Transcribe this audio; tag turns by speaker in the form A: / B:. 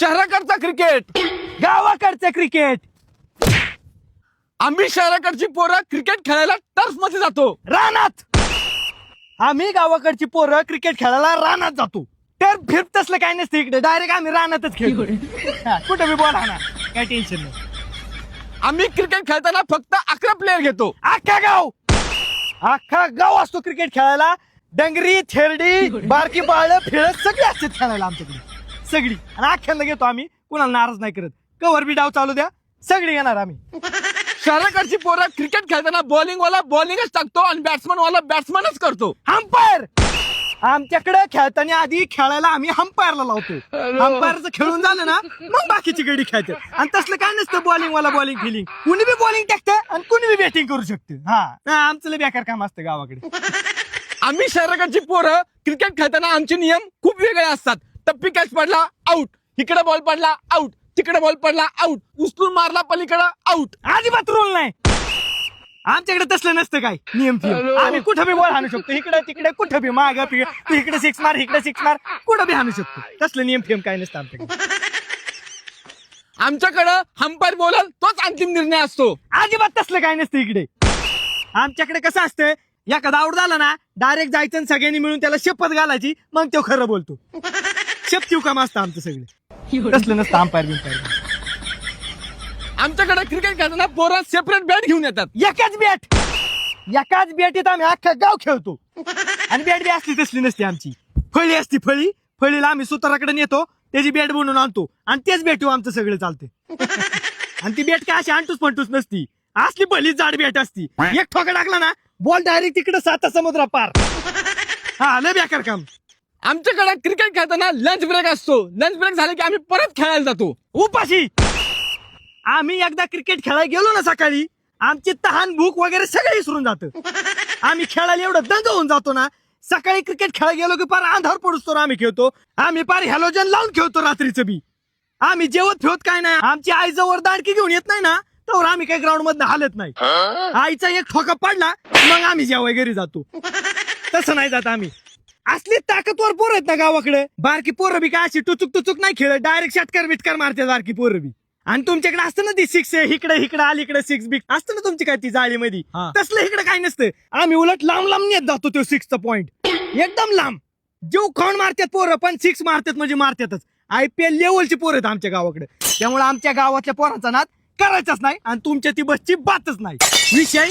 A: शहराकडचा cricket,
B: गावाकडचं cricket.
A: आम्ही शहराकडची पोरं क्रिकेट खेळायला टर्फ मध्ये जातो.
B: रानात. आम्ही गावाकडची पोरं क्रिकेट खेळायला रानात जातो. तर फिरत असलं काय नसतं इकडे, डायरेक्ट आम्ही रानातच खेळतो. कुठं बी बोला ना, काय टेन्शन नाही.
A: आम्ही क्रिकेट खेळताना फक्त 11 प्लेयर घेतो.
B: अख्खा गाव असतो क्रिकेट खेळायला. डंगरी, थेरडी, बारकी बाळ फिरत सगळी असतात खेळायला आमच्याकडे, सगळी. आणि अख्ख्यांना घेतो आम्ही, कुणाला नाराज नाही करत. कवर बी डाव चालू द्या, सगळी येणार आम्ही.
A: शहराकडची पोरं क्रिकेट खेळताना बॉलिंग वाला बॉलिंगच टाकतो आणि बॅट्समन वाला बॅट्समनच करतो.
B: अंपायर. आमच्याकडे खेळताना आधी खेळायला आम्ही अंपायरला लावतो. अंपायरचं खेळून झालं ना मग बाकीची गडी खेळते. आणि तसलं काय नसतं बॉलिंग वाला बॉलिंग फिलिंग. कुणी बी बॉलिंग टाकतं आणि कुणी बी बॅटिंग करू शकते. हा, आमचं लय बेकार काम असतं गावाकडे.
A: आम्ही शहराकडची पोरं क्रिकेट खेळताना आमचे नियम खूप वेगळे असतात. टप्पी कॅच पडला आउट, इकडे बॉल पडला आउट, तिकडे बॉल पडला आउट, उचलून मारला पलीकडे आउट.
B: अजिबात रूल नाही आमच्याकडे. तसलं नसतं काय नियम फियम. आम्ही कुठं बी बॉल हाणू शकतो, इकडे तिकडे कुठं बी. माग तू इकडे 6 मार, इकडे 6 मार, कुठं बी हाणू शकतो. तसलं नियम फियम काय नसतं आमच्याकडे.
A: आमच्याकडं अंपायर बोलल तोच अंतिम निर्णय असतो.
B: अजिबात तसलं काय नसतं इकडे. आमच्याकडे कसं असतं, एखादा आउट झाला ना डायरेक्ट जायचं आणि सगळ्यांनी मिळून त्याला शपथ घालायची, मग तो खरं बोलतो. शपथीव काम असतं आमचं सगळं. तसलं नसतं अंपायर बिंपायर.
A: आमच्याकडे क्रिकेट खेळताना पोरं सेपरेट बॅट घेऊन येतात.
B: एकाच बॅटीत आम्ही अख्खा गाव खेळतो. आणि बॅट बी असली तसली नसते आमची. फळी असती, फळीला आम्ही सुताराकडे नेतो, त्याची बॅट बनवून आणतो आणि तेच बॅट आमचं सगळं चालते. आणि ती बॅट काय अशी अंटूस पंटूस नसती, असली भली जाड बॅट असती. एक ठोका टाकला ना बॉल डायरेक्ट तिकडे 7 समुद्रा पार. हा, लय बेकार काम.
A: आमच्याकडे क्रिकेट खेळताना लंच ब्रेक असतो. लंच ब्रेक झाले की आम्ही परत खेळायला जातो
B: उपाशी. आम्ही एकदा क्रिकेट खेळायला गेलो ना सकाळी, आमची तहान भूक वगैरे सगळं विसरून जातं. आम्ही खेळायला एवढं दंग होऊन जातो ना, सकाळी क्रिकेट खेळायला गेलो की पार अंधार पडतो आम्ही खेळतो. आम्ही पार हॅलोजन लावून खेळतो रात्रीचं बी. आम्ही जेवत फेवत काय नाही. आमची आई जवळ दांडकी घेऊन येत नाही ना तर आम्ही काही ग्राउंड मधनं हालत नाही. आईचा एक ठोका पडला मग आम्ही जेवाय घरी जातो. तसं नाही जात आम्ही. असली ताकदवर पोरं आहेत ना गावाकडे. बारकी पोरं बी काय अशी टुचुक नाही खेळत, डायरेक्ट षटकार बिटकार मारते बारकी पोरं बी. आणि तुमच्याकडे असतं ना ती 6 इकडे अलीकडे 6 बिक असतं ना तुमची काय ती जाळीमध्ये. तसलं इकडे काय नसतं. आम्ही उलट लांब नेत जातो तो 6चा पॉइंट. एकदम लांब जीव खाऊन मारतात पोरं, पण 6 मारतात म्हणजे मारतातच. IPL लेवलची पोरं आहेत आमच्या गावाकडे. त्यामुळे आमच्या गावातल्या पोरांचा नाद करायचाच नाही आणि तुमच्या ती बसची बातच नाही. विषय